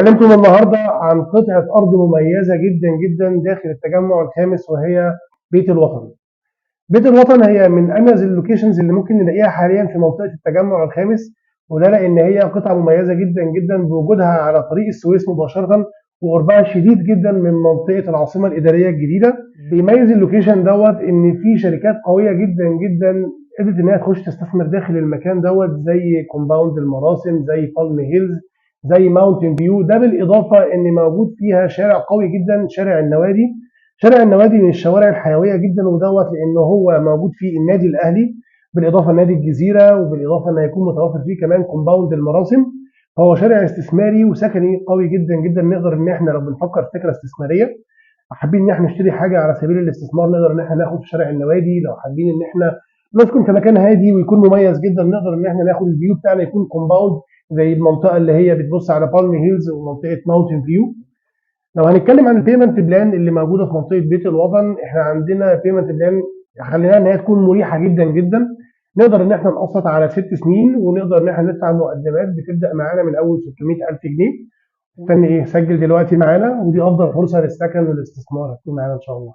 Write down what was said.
كلمتكم النهارده عن قطعة أرض مميزة جدا جدا داخل التجمع الخامس، وهي بيت الوطن. بيت الوطن هي من أميز اللوكيشنز اللي ممكن نلاقيها حاليا في منطقة التجمع الخامس، وده لأن هي قطعة مميزة جدا جدا بوجودها على طريق السويس مباشرة، وقربها شديد جدا من منطقة العاصمة الإدارية الجديدة. بيميز اللوكيشن دوت إن في شركات قوية جدا جدا قدرت إنها تخش تستثمر داخل المكان دوت، زي كومباوند المراسم، زي بالم هيلز، زي ماونتن فيو. ده بالإضافة إن موجود فيها شارع قوي جدا، شارع النوادي. شارع النوادي من الشوارع الحيويه جدا، ودوت لانه هو موجود فيه النادي الاهلي، بالاضافه لنادي الجزيره، وبالاضافه انه يكون متوفر فيه كمان كومباوند المراسم. فهو شارع استثماري وسكني قوي جدا جدا. نقدر ان احنا لو بنفكر في فكره استثماريه، حابين ان احنا نشتري حاجه على سبيل الاستثمار، نقدر ان احنا ناخد في شارع النوادي. لو حابين ان احنا نسكن في مكان هادي ويكون مميز جدا، نقدر ان احنا ناخد الفيو بتاعنا يكون كومباوند، زي المنطقه اللي هي بتبص على بالم هيلز ومنطقه ماونتن فيو. لو هنتكلم عن البيمنت بلان اللي موجوده في منطقه بيت الوطن، احنا عندنا بيمنت بلان خلينا ان هي تكون مريحه جدا جدا. نقدر ان احنا نقسط على 6 سنين، ونقدر ان احنا ندفع مقدمات بتبدا معانا من اول 600,000 جنيه. استني ايه، سجل دلوقتي معانا، ودي افضل فرصه للسكن والاستثمار. هتكون معانا ان شاء الله.